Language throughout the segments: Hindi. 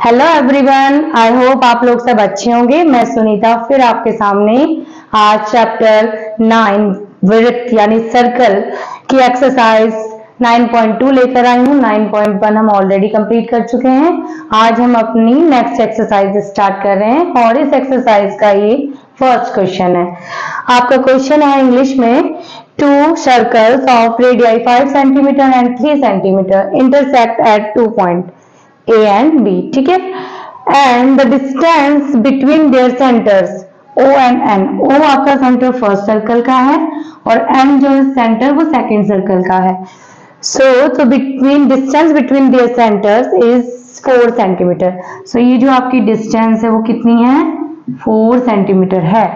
हेलो एवरीवन, आई होप आप लोग सब अच्छे होंगे। मैं सुनीता फिर आपके सामने आज चैप्टर 9 वृत्त यानी सर्कल की एक्सरसाइज 9.2 लेकर आई हूँ। 9.1 हम ऑलरेडी कंप्लीट कर चुके हैं। आज हम अपनी नेक्स्ट एक्सरसाइज स्टार्ट कर रहे हैं और इस एक्सरसाइज का ये फर्स्ट क्वेश्चन है। आपका क्वेश्चन है इंग्लिश में, to circles of radii 5 centimetre and 3 centimetre intersect at 2 point A and B, ठीक है। And the distance between their centres O and N, O आपका सेंटर फर्स्ट सर्कल का है और N जो है सेंटर वो सेकंड सर्कल का है। So between distance between their centres is 4 centimetre. So ये जो आपकी डिस्टेंस है वो कितनी है, 4 सेंटीमीटर है।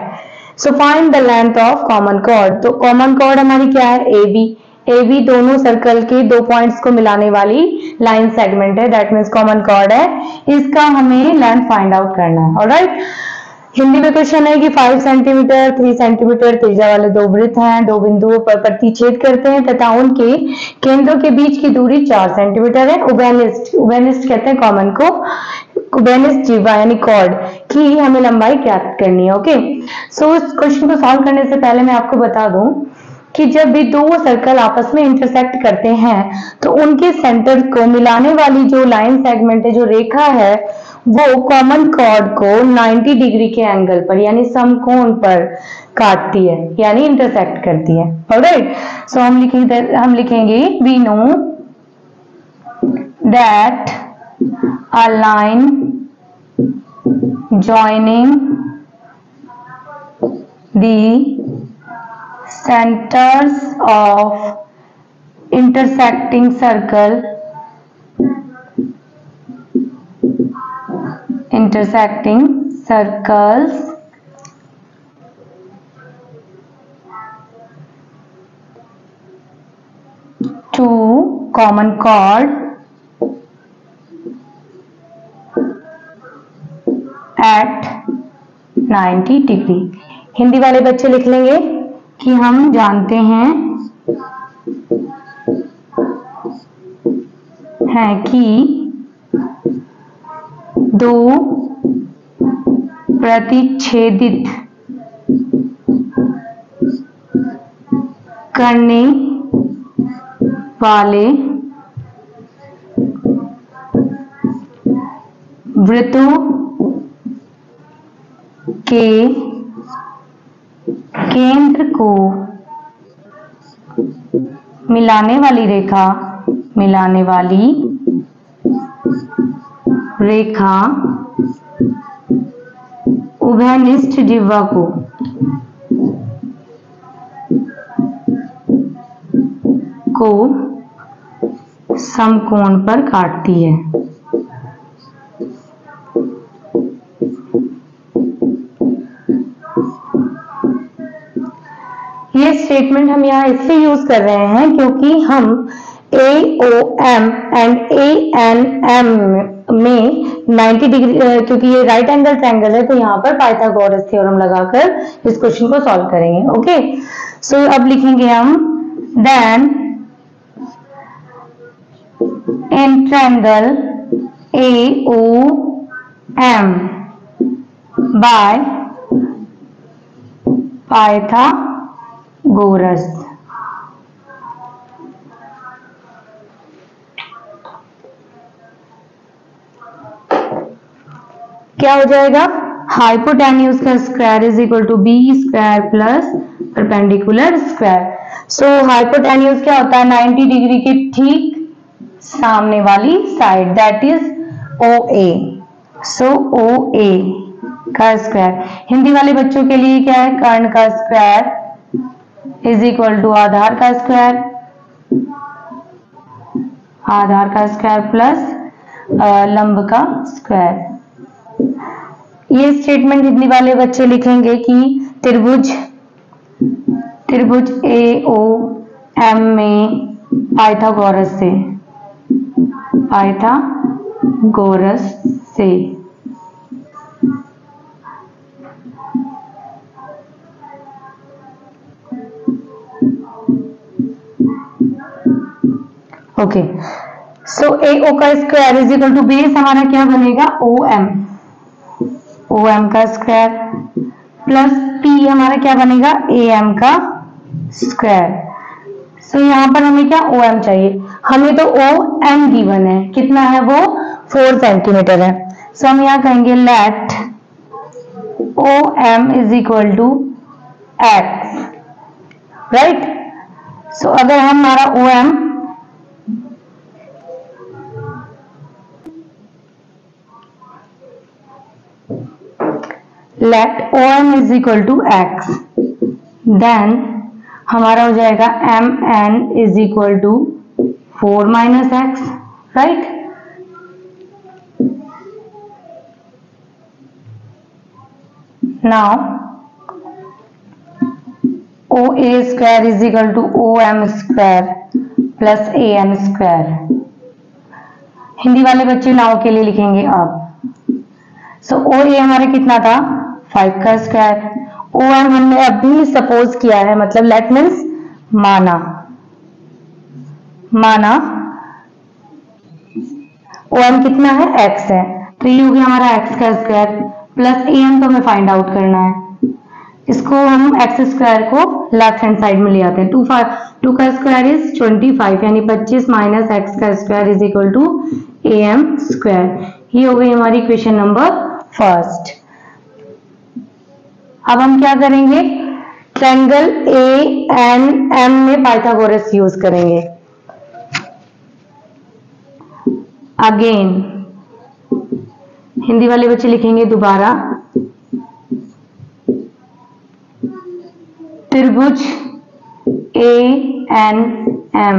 So find the length of common chord. तो कॉमन कॉर्ड हमारी क्या है, ए बी दोनों सर्कल के दो पॉइंट्स को मिलाने वाली लाइन सेगमेंट है, दैट मीन्स कॉमन कॉर्ड है। इसका हमें लेंथ फाइंड आउट करना है। ऑलराइट, हिंदी में क्वेश्चन है कि 5 सेंटीमीटर 3 सेंटीमीटर त्रिज्या वाले दो वृत्त हैं, दो बिंदुओं पर प्रतिच्छेद करते हैं तथा उनके केंद्रों के बीच की दूरी 4 सेंटीमीटर है। उभयनिष्ठ कहते हैं कॉमन को, उभयनिष्ठ जीवा यानी कॉर्ड की हमें लंबाई ज्ञात करनी है। ओके, सो इस क्वेश्चन को सॉल्व करने से पहले मैं आपको बता दूं कि जब भी दो सर्कल आपस में इंटरसेक्ट करते हैं तो उनके सेंटर को मिलाने वाली जो लाइन सेगमेंट है, जो रेखा है, वो कॉमन कॉर्ड को 90 डिग्री के एंगल पर यानी समकोण पर काटती है यानी इंटरसेक्ट करती है। ऑलराइट, सो हम लिखेंगे we know that a line joining the centers of intersecting circles to common chord at 90 degree. Hindi वाले बच्चे लिख लेंगे कि हम जानते हैं कि दो प्रतिच्छेदित करने वाले वृत्तों के केंद्र को मिलाने वाली रेखा उभयनिष्ठ जिह्वा को समकोण पर काटती है। ये स्टेटमेंट हम यहाँ इसलिए यूज कर रहे हैं क्योंकि हम AOM एंड ANM में 90 डिग्री, क्योंकि ये राइट एंगल ट्रायंगल है तो यहाँ पर पाइथागोरस थ्योरम लगाकर इस क्वेश्चन को सॉल्व करेंगे। ओके, सो अब लिखेंगे हम then in triangle AOM by Pythagoras क्या हो जाएगा, हाइपोटेन्यूज का square is equal to B square plus perpendicular square. So hypotenuse क्या होता है, 90 डिग्री के ठीक सामने वाली side, that is OA। So OA का स्क्वायर। हिंदी वाले बच्चों के लिए क्या है, कर्ण का स्क्वायर इज इक्वल टू आधार का स्क्वायर प्लस लंब का स्क्वायर। ये स्टेटमेंट हिंदी वाले बच्चे लिखेंगे कि त्रिभुज AOM में पाइथागोरस से ओके, सो ए ओ का square is equal to base हमारा क्या बनेगा ओ एम का स्क्वायर प्लस पी हमारा क्या बनेगा ए एम का स्क्वायर। सो यहाँ पर हमें क्या ओ एम चाहिए, हमें तो ओ एम गिवन है, कितना है वो 4 सेंटीमीटर है। सो हम यहाँ कहेंगे let O M is equal to X, right. So अगर हमारा O M let OM is equal to x, then हमारा हो जाएगा MN is equal to 4 minus x, right? Now OA square is equal to OM square plus AM square। Hindi वाले बच्चे नाउ के लिए लिखेंगे अब। सो OA हमारा कितना था 5 का स्क्वायर, OM हमने अभी सपोज किया है, मतलब लेट मीन्स माना OM कितना है x है, तो ये हो गया हमारा x का स्क्वायर प्लस AM तो हमें फाइंड आउट करना है। इसको हम एक्स स्क्वायर को लेफ्ट हैंड साइड में ले आते हैं। 2 का स्क्वायर इज 25 यानी 25 माइनस एक्स का square is equal to AM square. ये हो गई हमारी इक्वेशन नंबर फर्स्ट। अब हम क्या करेंगे, ट्रायंगल ANM में पाइथागोरस यूज करेंगे। अगेन हिंदी वाले बच्चे लिखेंगे दोबारा, त्रिभुज ANM,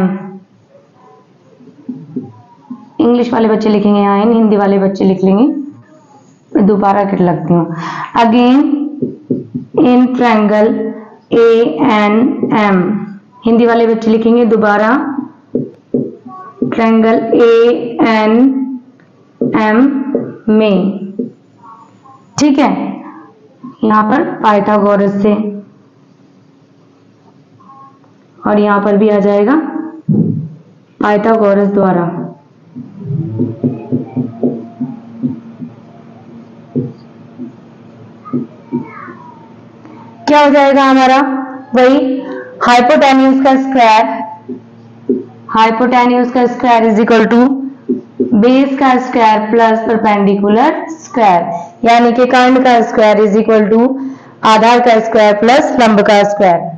इंग्लिश वाले बच्चे लिखेंगे यहाँ इन, हिंदी वाले बच्चे लिख लेंगे, दोबारा कर लगती हूँ। Again in triangle ANM, Hindi वाले बच्चे लिखेंगे दोबारा ट्रायंगल ANM में, ठीक है। यहाँ पर पाइथागोरस से और यहाँ पर भी आ जाएगा पाइथागोरस द्वारा। क्या हो जाएगा हमारा, वही हाइपोटेन्यूज का square is equal to base का स्क्वायर प्लस परपेंडिकुलर स्क्वायर, यानी कि कर्ण का स्क्वायर इज इक्वल टू आधार का स्क्वायर प्लस लंब का स्क्वायर।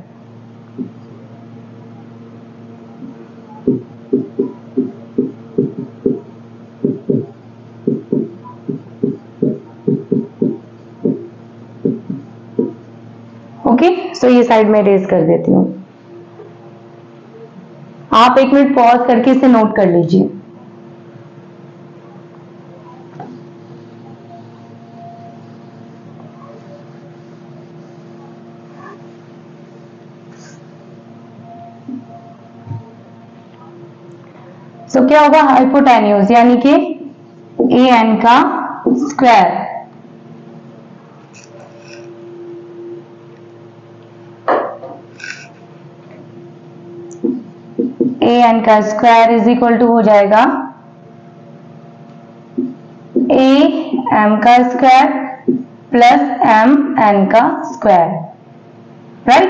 ओके, सो ये साइड में रेज कर देती हूँ। आप 1 मिनट पॉज करके इसे नोट कर लीजिए। सो क्या होगा, हाइपोटेन्यूज यानी कि AN का स्क्वायर AN का स्क्वायर इज इक्वल टू हो जाएगा AM का स्क्वायर प्लस MN का स्क्वायर, राइट।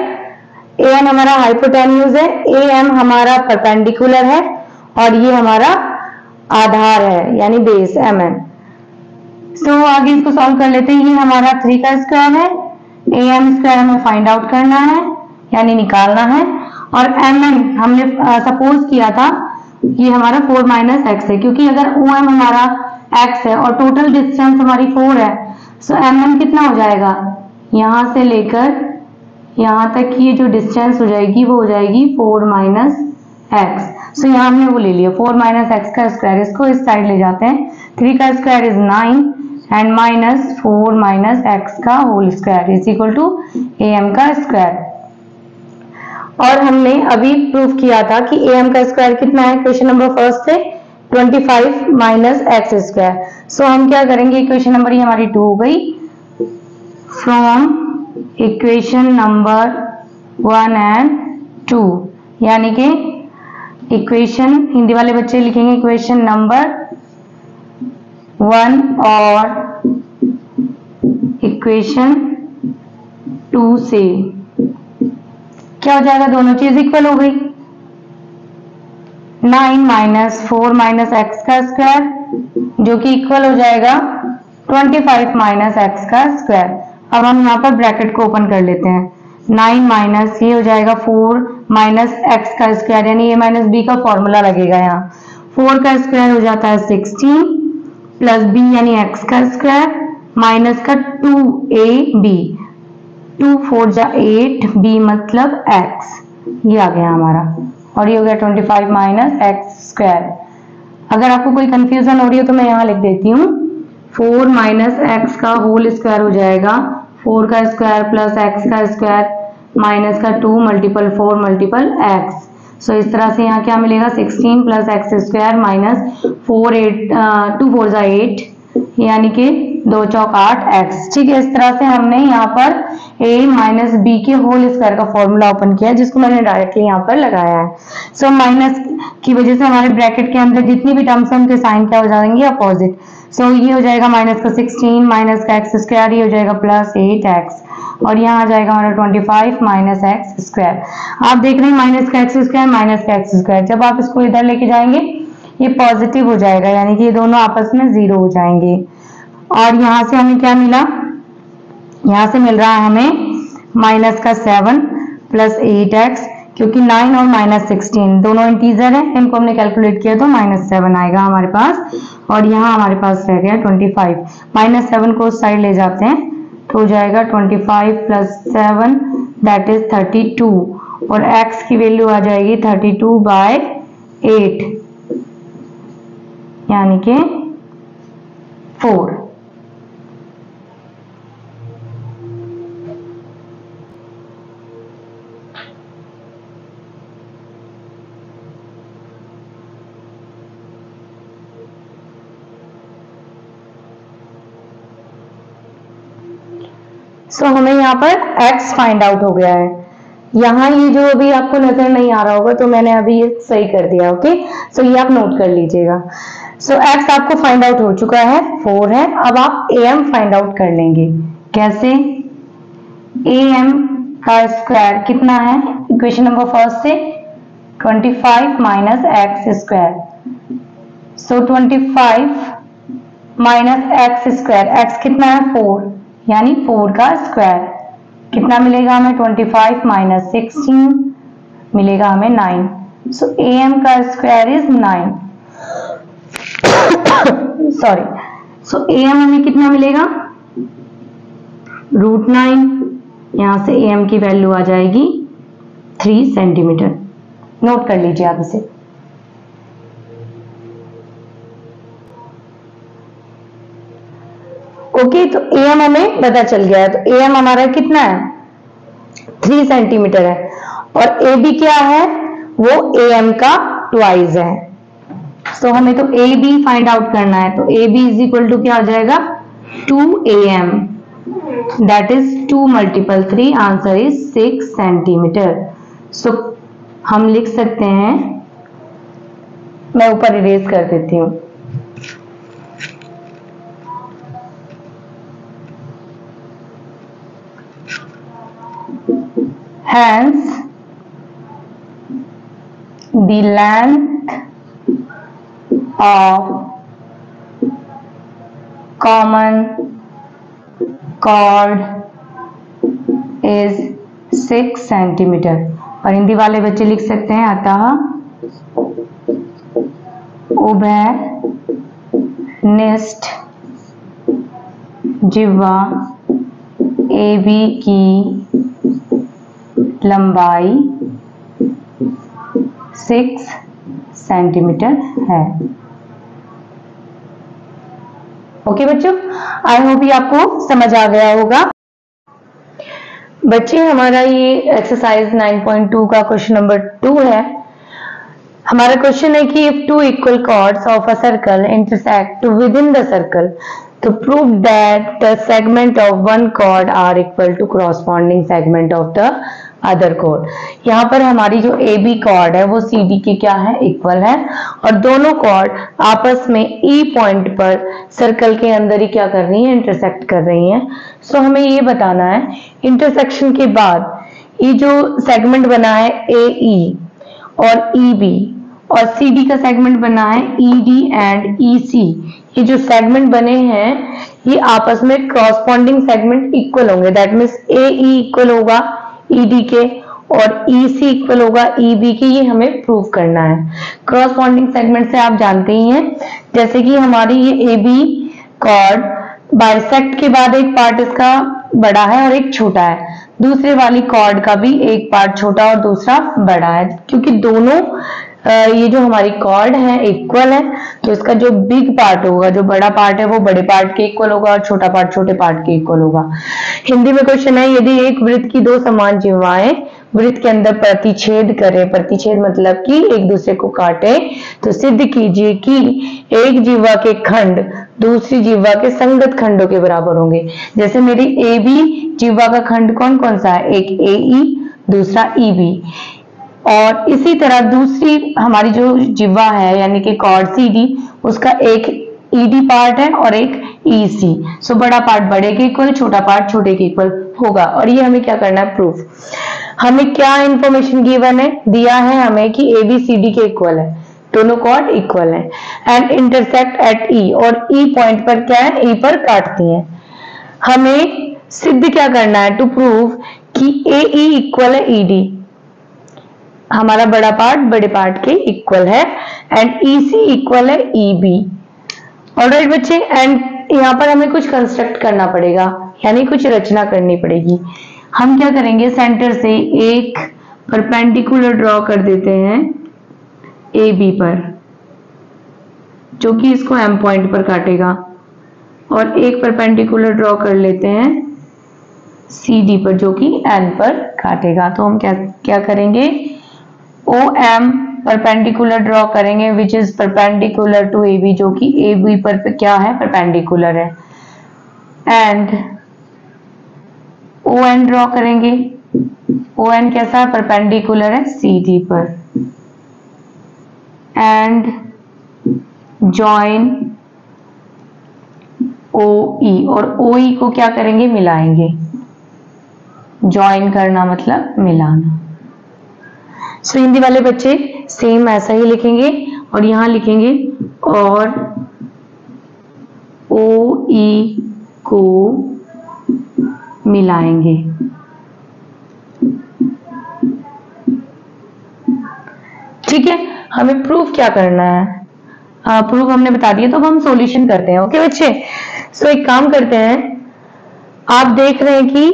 AN हमारा हाइपोटेन्यूज है, AM हमारा परपेंडिकुलर है और ये हमारा आधार है यानी बेस MN। सो आगे इसको सॉल्व कर लेते हैं। ये हमारा 3 का स्क्वायर है, AM स्क्वायर हमें फाइंड आउट करना है यानी निकालना है, और MN हमने सपोज किया था ये हमारा 4 माइनस एक्स है, क्योंकि अगर OM हमारा x है और टोटल डिस्टेंस हमारी 4 है, सो MN कितना हो जाएगा, यहां से लेकर यहां तक की जो डिस्टेंस हो जाएगी वो हो जाएगी 4 माइनस एक्स। सो यहाँ हमने वो ले लिया 4 माइनस एक्स का स्क्वायर, इसको इस साइड ले जाते हैं। 3 का square is 9 and minus 4 minus X का whole square is equal to AM का स्क्वायर। और हमने अभी प्रूफ किया था कि AM का स्क्वायर कितना है, क्वेश्चन नंबर फर्स्ट से 25 माइनस एक्स स्क्वायर। सो हम क्या करेंगे, इक्वेशन नंबर ये हमारी 2 हो गई। फ्रॉम इक्वेशन नंबर 1 एंड 2 यानी कि इक्वेशन, हिंदी वाले बच्चे लिखेंगे इक्वेशन नंबर 1 और इक्वेशन 2 से क्या हो जाएगा, दोनों चीज इक्वल हो गई। 9 माइनस 4 माइनस एक्स का स्क्वायर जो कि इक्वल हो जाएगा 25 माइनस एक्स का स्क्वायर। अब हम यहाँ पर ब्रैकेट को ओपन कर लेते हैं। 9 माइनस ये हो जाएगा 4 माइनस एक्स का स्क्वायर, यानी ए माइनस बी का फॉर्मूला लगेगा यहाँ। 4 का स्क्वायर हो जाता है 16 प्लस बी यानी एक्स का स्क्वायर माइनस का 2ab, 2 4 जा 8, b मतलब x, ये आ गया हमारा, और ये हो गया 25 माइनस एक्स स्क्वायर। अगर आपको कोई कंफ्यूजन हो रही है तो मैं यहाँ लिख देती हूँ। 4 माइनस एक्स का होल स्क्वायर हो जाएगा 4 का स्क्वायर प्लस एक्स का स्क्वायर माइनस का 2 मल्टीपल 4 मल्टीपल एक्स। सो इस तरह से यहाँ क्या मिलेगा, 16 प्लस एक्स स्क्वायर माइनस 4 8 2 4 जा 8 यानी कि 2 चौक 8 एक्स। ठीक है, इस तरह से हमने यहाँ पर a माइनस बी के होल स्क्वायर का फॉर्मूला ओपन किया जिसको मैंने डायरेक्टली यहाँ पर लगाया है। सो माइनस की वजह से हमारे ब्रैकेट के अंदर जितनी भी टर्म्स हैं उनके साइन क्या हो जाएंगे, अपोजिट। सो ये हो जाएगा माइनस का 16 माइनस का एक्स स्क्वायर, ये हो जाएगा प्लस 8 एक्स, और यहाँ आ जाएगा हमारा 25 माइनस एक्स स्क्वायर। आप देख रहे हैं माइनस का एक्स स्क्वायर माइनस का एक्स स्क्वायर, जब आप इसको इधर लेके जाएंगे ये पॉजिटिव हो जाएगा, यानी कि ये दोनों आपस में 0 हो जाएंगे। और यहाँ से हमें क्या मिला, यहाँ से मिल रहा है हमें माइनस का 7 प्लस 8x, क्योंकि 9 और माइनस 16 दोनों इंटीजर हैं, इनको हमने कैलकुलेट किया तो माइनस 7 आएगा हमारे पास, और यहाँ हमारे पास रह गया 25। माइनस 7 को उस साइड ले जाते हैं तो हो जाएगा 25 प्लस 7 दैट इज 32, और x की वैल्यू आ जाएगी 32/8 यानी कि 4। सो हमें यहाँ पर x फाइंड आउट हो गया है। यहाँ ये जो अभी आपको नजर नहीं आ रहा होगा तो मैंने अभी ये सही कर दिया, ओके। सो ये आप नोट कर लीजिएगा। सो x आपको फाइंड आउट हो चुका है, 4 है। अब आप am फाइंड आउट कर लेंगे। कैसे? am का स्क्वायर कितना है इक्वेशन नंबर फर्स्ट से, 25 माइनस एक्स स्क्वायर। सो 25 माइनस एक्स स्क्वायर, x कितना है 4, यानी 4 का स्क्वायर कितना मिलेगा हमें, 25 माइनस 16 मिलेगा हमें 9। सो am का square is 9 sorry. So am हमें कितना मिलेगा, √9। यहां से am की वैल्यू आ जाएगी 3 सेंटीमीटर। नोट कर लीजिए आप इसे। ओके, तो am हमें पता चल गया है, तो am हमारा कितना है 3 सेंटीमीटर है, और ab क्या है, वो am का ट्वाइस है। सो हमें तो ab फाइंड आउट करना है, तो ab इज इक्वल टू क्या आ जाएगा 2am, that is 2 multiple 3, answer is 6 centimetre. So हम लिख सकते हैं, मैं ऊपर इरेज कर देती हूँ। Hence, the length of common chord is 6 centimetre. और हिंदी वाले बच्चे लिख सकते हैं, अतः उभयनिष्ठ जिह्वा AB की लंबाई 6 सेंटीमीटर है। ओके बच्चों, आई होप ये आपको समझ आ गया होगा। बच्चे, हमारा ये एक्सरसाइज 9.2 का क्वेश्चन नंबर 2 है। हमारा क्वेश्चन है कि if 2 equal chords of a circle intersect within the circle, तो prove that the segment of one chord are equal to corresponding segment of the other chord. यहाँ पर हमारी जो ए बी कॉर्ड है वो सी डी के क्या है, इक्वल है, और दोनों कॉर्ड आपस में ई पॉइंट पर सर्कल के अंदर ही क्या कर रही है, इंटरसेक्ट कर रही हैं। सो हमें ये बताना है इंटरसेक्शन के बाद ये जो सेगमेंट बना है ए ई और ई बी और सी डी का सेगमेंट बना है ई डी एंड ई सी, ये जो सेगमेंट बने हैं ये आपस में क्रॉसपॉन्डिंग सेगमेंट इक्वल होंगे। That means A E equal होगा ई डी के और ई सी इक्वल होगा ई बी के, ये हमें प्रूव करना है। क्रॉसपॉन्डिंग सेगमेंट से आप जानते ही हैं, जैसे कि हमारी ये ए बी कॉर्ड बाइसेक्ट के बाद एक पार्ट इसका बड़ा है और एक छोटा है, दूसरे वाली कॉर्ड का भी एक पार्ट छोटा और दूसरा बड़ा है। क्योंकि दोनों ये जो हमारी कॉर्ड है इक्वल है, तो इसका जो बिग पार्ट होगा, जो बड़ा पार्ट है वो बड़े पार्ट के इक्वल होगा और छोटा पार्ट छोटे पार्ट के इक्वल होगा। हिंदी में क्वेश्चन है, यदि एक वृत्त की दो समान जिह्वाएं वृत्त के अंदर प्रतिच्छेद करें, प्रतिच्छेद मतलब कि एक दूसरे को काटे, तो सिद्ध कीजिए कि एक जिह्वा के खंड दूसरी जिह्वा के संगत खंडों के बराबर होंगे। जैसे मेरी ए बी जिह्वा का खंड कौन कौन सा है, एक ए ई दूसरा ई बी, और इसी तरह दूसरी हमारी जो जिह्वा है यानी कि कॉर्ड सी डी, उसका एक ई डी पार्ट है और एक ई सी। सो बड़ा पार्ट बड़े के इक्वल, छोटा पार्ट छोटे के इक्वल होगा। और ये हमें क्या करना है, प्रूफ। हमें क्या इंफॉर्मेशन गिवन है, दिया है हमें कि ए बी सी डी के इक्वल है, दोनों कॉर्ड इक्वल है एंड इंटरसेक्ट एट ई, और ई पॉइंट पर क्या है, ई पर काटती हैं। हमें सिद्ध क्या करना है, टू प्रूव कि ए ई इक्वल है ई डी, हमारा बड़ा पार्ट बड़े पार्ट के इक्वल है, एंड ई सी इक्वल है ई बी। ऑलराइट बच्चे, एंड यहाँ पर हमें कुछ कंस्ट्रक्ट करना पड़ेगा, यानी कुछ रचना करनी पड़ेगी। हम क्या करेंगे, सेंटर से एक परपेंडिकुलर ड्रॉ कर देते हैं ए बी पर, जो कि इसको एम पॉइंट पर काटेगा, और एक परपेंडिकुलर ड्रॉ कर लेते हैं सी डी पर, जो कि एन पर काटेगा। तो हम क्या करेंगे, ओ एम परपेंडिकुलर ड्रॉ करेंगे which is perpendicular to A B, जो कि ए बी पर क्या है, परपेंडिकुलर है, एंड ओ एन ड्रॉ करेंगे। ओ एन कैसा है, परपेंडिकुलर है सी डी पर, एंड जॉइन ओ ई, और ओ ई को क्या करेंगे, मिलाएंगे। जॉइन करना मतलब मिलाना। सो हिंदी वाले बच्चे सेम ऐसा ही लिखेंगे और यहां लिखेंगे और ओ ई को मिलाएंगे। ठीक है, हमें प्रूफ क्या करना है, प्रूफ हमने बता दिया, तो अब हम सॉल्यूशन करते हैं। ओके बच्चे, सो एक काम करते हैं, आप देख रहे हैं कि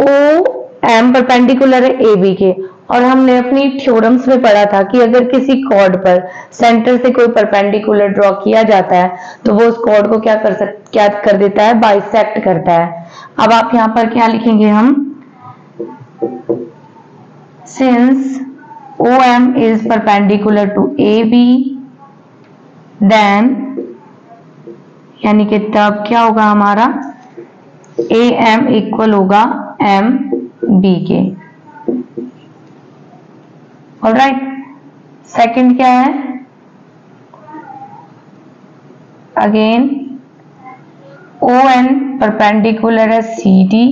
ओ एम परपेंडिकुलर है ए बी के, और हमने अपनी थ्योरम्स में पढ़ा था कि अगर किसी कॉर्ड पर सेंटर से कोई परपेंडिकुलर ड्रॉ किया जाता है तो वो उस कॉर्ड को क्या कर देता है, बाइसेक्ट करता है। अब आप यहाँ पर क्या लिखेंगे, हम since O M is perpendicular to A B then, यानी कि तब क्या होगा हमारा, ए एम इक्वल होगा एम बी के। ऑलराइट, सेकंड क्या है, अगेन ओ एन परपेंडिकुलर है सी डी,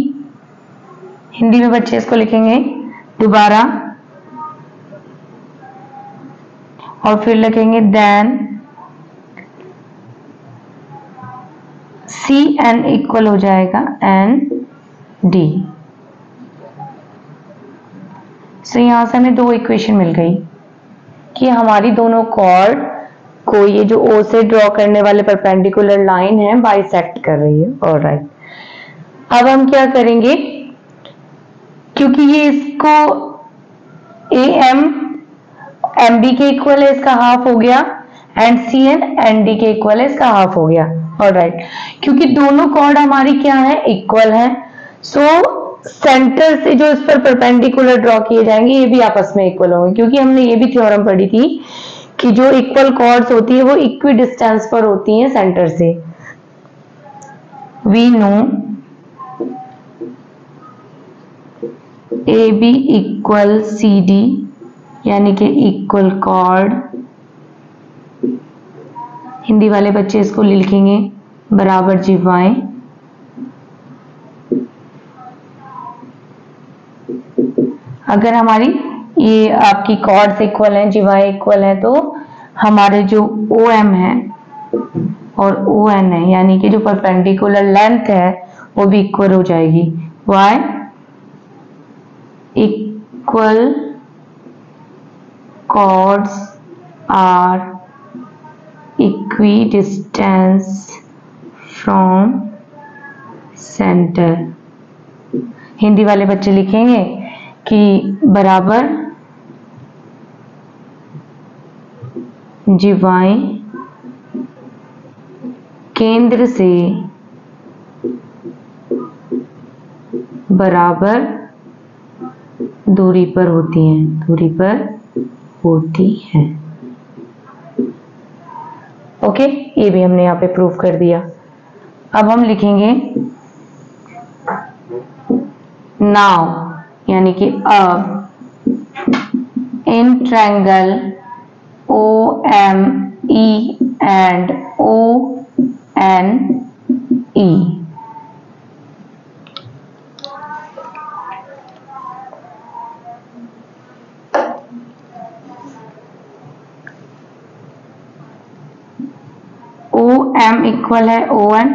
हिंदी में बच्चे इसको लिखेंगे दोबारा, और फिर लिखेंगे देन सी एन इक्वल हो जाएगा एन डी। सो यहां से हमें दो इक्वेशन मिल गई कि हमारी दोनों कॉर्ड को ये जो ओ से ड्रॉ करने वाले परपेंडिकुलर लाइन है बाइसेक्ट कर रही है। ऑलराइट, अब हम क्या करेंगे, क्योंकि ये इसको ए एम एम बी के इक्वल है, इसका हाफ हो गया, and C N N D के इक्वल है, इसका हाफ हो गया। ऑलराइट, क्योंकि दोनों कॉर्ड हमारी क्या है, इक्वल है, सो सेंटर से जो इस पर परपेंडिकुलर ड्रॉ किए जाएंगे ये भी आपस में इक्वल होंगे, क्योंकि हमने ये भी थ्योरम पढ़ी थी कि जो इक्वल कॉर्ड्स होती है वो इक्वी डिस्टेंस पर होती हैं सेंटर से। We know A B equal C D यानी कि इक्वल कॉर्ड, हिंदी वाले बच्चे इसको लिखेंगे बराबर जीवाएं, अगर हमारी ये आपकी कॉर्ड्स इक्वल हैं, जीवाएं इक्वल हैं, तो हमारे जो ओ एम है और ओ एन है यानी कि जो परपेंडिकुलर लेंथ है वो भी इक्वल हो जाएगी। Why equal chords are equidistant from center। Hindi वाले बच्चे लिखेंगे कि बराबर जीवाएं केंद्र से बराबर दूरी पर होती हैं, ओके, ये भी हमने यहाँ पे प्रूफ कर दिया। अब हम लिखेंगे नाउ यानी कि अब in triangle O M E and O N E O M equal है ओ एन,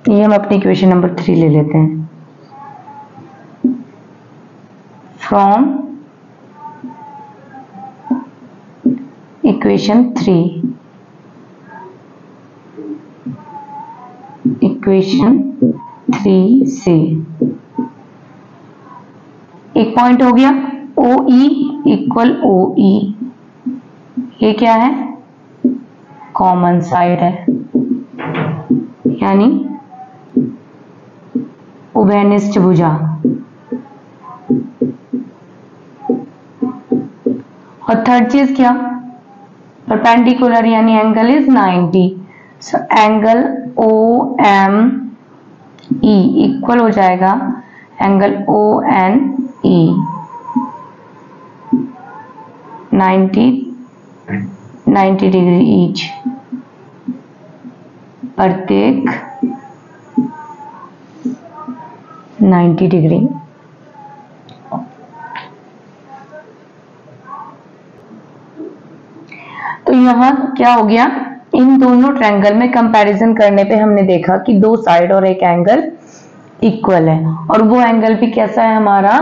ये हम अपनी इक्वेशन नंबर 3 ले लेते हैं। फ्रॉम इक्वेशन 3 से एक पॉइंट हो गया ओ ई इक्वल ओ ई, ये क्या है, कॉमन साइड है यानी उभयनिष्ठ भुजा। और थर्ड चीज क्या, परपेंडिकुलर यानी angle is 90, so angle O M E equal हो जाएगा angle O N E 90 degree each, प्रत्येक 90 डिग्री। तो यहाँ क्या हो गया, इन दोनों ट्रायंगल में कंपैरिजन करने पे हमने देखा कि दो साइड और एक एंगल इक्वल है, और वो एंगल भी कैसा है हमारा,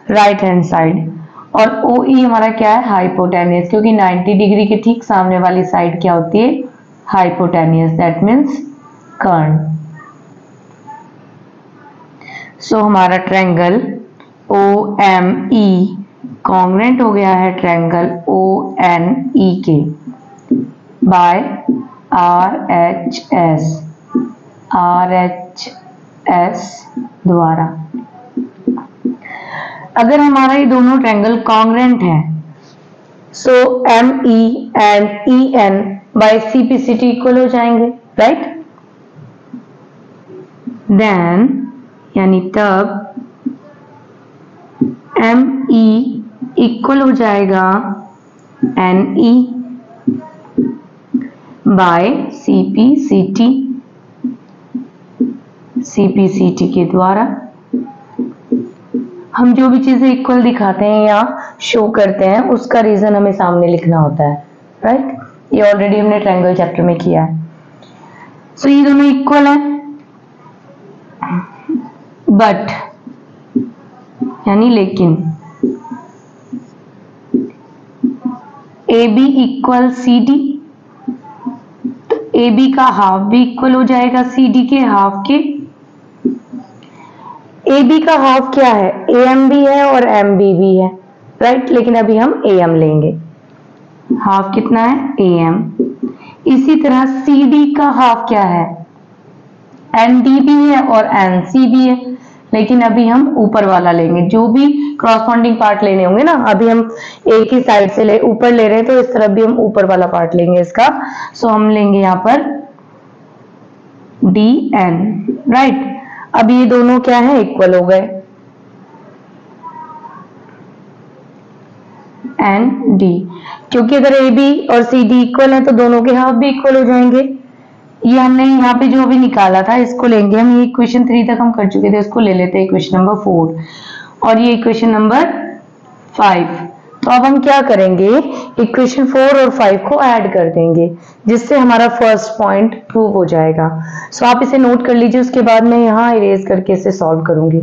राइट हैंड साइड। और ओ ई हमारा क्या है, हाइपोटेनियस, क्योंकि 90 डिग्री के ठीक सामने वाली साइड क्या होती है, हाइपोटेनियस, दैट मीन्स कर्ण। सो हमारा triangle O M E congruent हो गया है ट्रायंगल ओ एन ई के बाय आर एच एस द्वारा। अगर हमारा ये दोनों ट्रायंगल कॉन्ग्रेंट है, so M E and E N by C P C T equal हो जाएंगे, राइट। देन यानी तब एम ई इक्वल हो जाएगा N E by C P C T के द्वारा। हम जो भी चीजें इक्वल दिखाते हैं या शो करते हैं उसका रीजन हमें सामने लिखना होता है, राइट। ये ऑलरेडी हमने ट्रायंगल चैप्टर में किया है। सो ये दोनों इक्वल है, बट यानी लेकिन A B equal C D, तो ए बी का हाफ भी इक्वल हो जाएगा सी डी के हाफ के। ए बी का हाफ क्या है, ए एम भी है और एम बी भी है, राइट, लेकिन अभी हम ए एम लेंगे। हाफ कितना है, ए एम। इसी तरह सी डी का हाफ क्या है, एन डी भी है और एन सी भी है, लेकिन अभी हम ऊपर वाला लेंगे। जो भी क्रॉसपॉन्डिंग पार्ट लेने होंगे ना, अभी हम एक ही साइड से ऊपर ले रहे हैं, तो इस तरफ भी हम ऊपर वाला पार्ट लेंगे इसका। सो हम लेंगे यहाँ पर डी एन, राइट। अब ये दोनों क्या है, इक्वल हो गए, एन डी, क्योंकि अगर ए बी और सी डी इक्वल है तो दोनों के हाफ भी इक्वल हो जाएंगे। ये हमने यहाँ पे जो भी निकाला था इसको लेंगे हम, ये इक्वेशन 3 तक हम कर चुके थे, इसको ले लेते हैं इक्वेशन नंबर 4 और ये इक्वेशन नंबर 5। तो अब हम क्या करेंगे, इक्वेशन 4 और 5 को ऐड कर देंगे जिससे हमारा फर्स्ट पॉइंट प्रूव हो जाएगा। सो आप इसे नोट कर लीजिए, उसके बाद मैं यहाँ इरेज करके इसे सॉल्व करूंगी।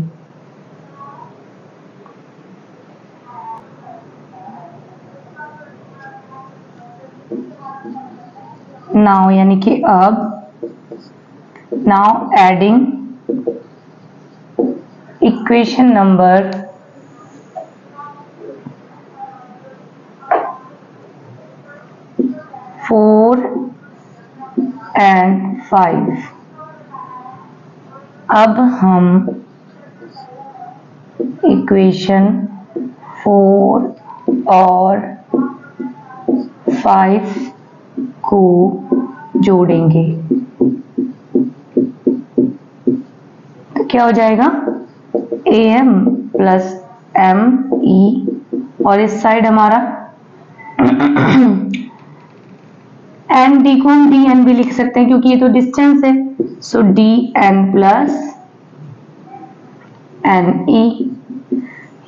नाउ यानी कि अब, now adding equation number 4 and 5। अब हम इक्वेशन 4 और 5 को जोड़ेंगे तो क्या हो जाएगा, am प्लस me और इस साइड हमारा एन डी को हम डी एन भी लिख सकते हैं क्योंकि ये तो डिस्टेंस है। So D N plus N E,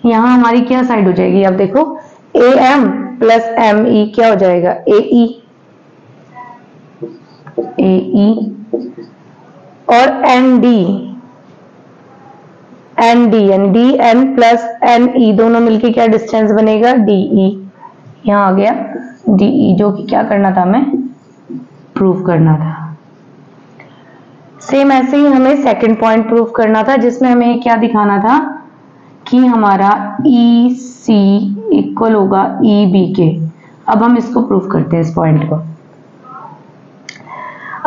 यहां हमारी क्या साइड हो जाएगी, अब देखो A M plus M E क्या हो जाएगा, ए ई और एन डी यानी D N plus N E दोनों मिलके क्या डिस्टेंस बनेगा, डी ई। यहां आ गया डी ई, जो कि क्या करना था, हमें प्रूव करना था। सेम ऐसे ही हमें सेकंड पॉइंट प्रूव करना था जिसमें हमें क्या दिखाना था कि हमारा ई सी इक्वल होगा ई बी के। अब हम इसको प्रूव करते हैं, इस पॉइंट को।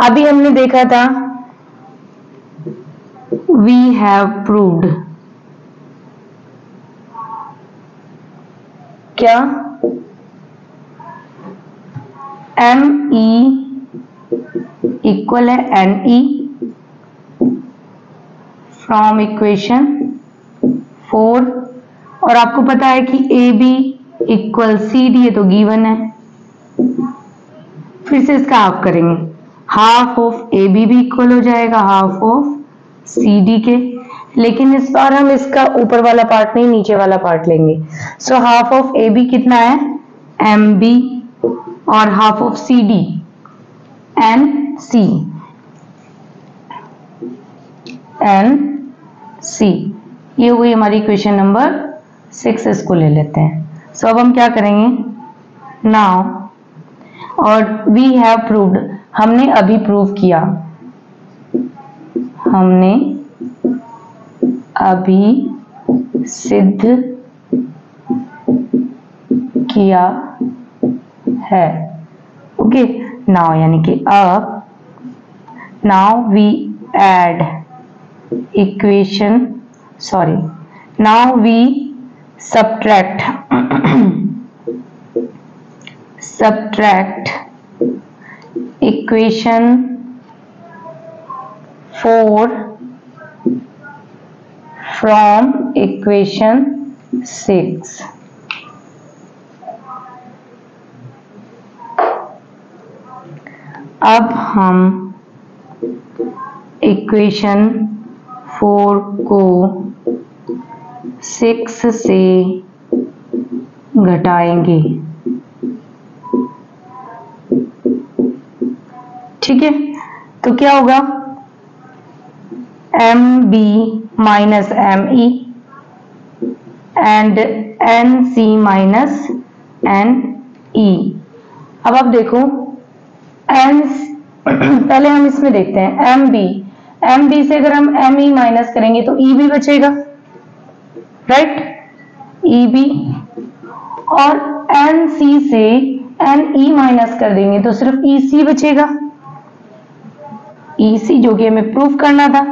अभी हमने देखा था वी हैव प्रूव्ड, क्या, एम ई इक्वल है एन ई फ्रॉम इक्वेशन 4, और आपको पता है कि A B equal C D, ये तो गिवन है। फिर से इसका हाफ करेंगे, हाफ ऑफ ए बी भी इक्वल हो जाएगा हाफ ऑफ सी डी के, लेकिन इस बार हम इसका ऊपर वाला पार्ट नहीं नीचे वाला पार्ट लेंगे। So half of A B कितना है, एम बी, और half of C D N C, ये हुई हमारी इक्वेशन नंबर 6, इसको ले लेते हैं। सो अब हम क्या करेंगे, नाउ, और वी हैव प्रूव्ड, हमने अभी प्रूव किया, हमने अभी सिद्ध किया है। ओके, नाउ यानी कि अब, now we add equation, sorry, now we subtract equation 4 from equation 6। अब हम इक्वेशन 4 को 6 से घटाएंगे, ठीक है। तो क्या होगा, M B minus M E and N C minus N E. अब आप देखो एन, पहले हम इसमें देखते हैं एम बी से अगर हम एम ई माइनस करेंगे तो ई भी बचेगा, राइट, ई बी, और एन सी से एन ई माइनस कर देंगे तो सिर्फ ई सी बचेगा, ई सी, जो कि हमें प्रूफ करना था।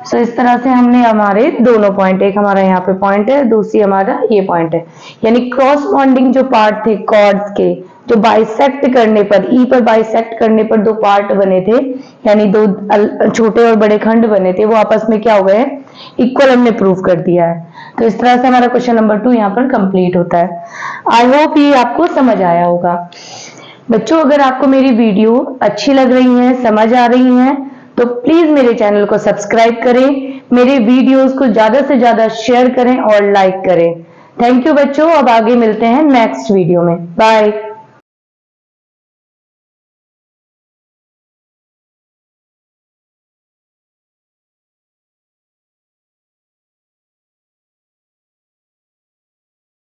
सो इस तरह से हमने हमारे दोनों पॉइंट, एक हमारा यहाँ पे पॉइंट है, दूसरी हमारा ये पॉइंट है, यानी क्रॉसपॉन्डिंग जो पार्ट थे कॉर्ड्स के जो बाइसेक्ट करने पर, ई पर बाइसेक्ट करने पर दो पार्ट बने थे, यानी दो छोटे और बड़े खंड बने थे, वो आपस में क्या हो गए, इक्वल हमने प्रूव कर दिया है। तो इस तरह से हमारा क्वेश्चन नंबर 2 यहाँ पर कंप्लीट होता है। आई होप ये आपको समझ आया होगा। बच्चों, अगर आपको मेरी वीडियो अच्छी लग रही है, समझ आ रही है, तो प्लीज मेरे चैनल को सब्सक्राइब करें, मेरे वीडियोस को ज्यादा से ज्यादा शेयर करें और लाइक करें। थैंक यू बच्चों। अब आगे मिलते हैं नेक्स्ट वीडियो में। बाय।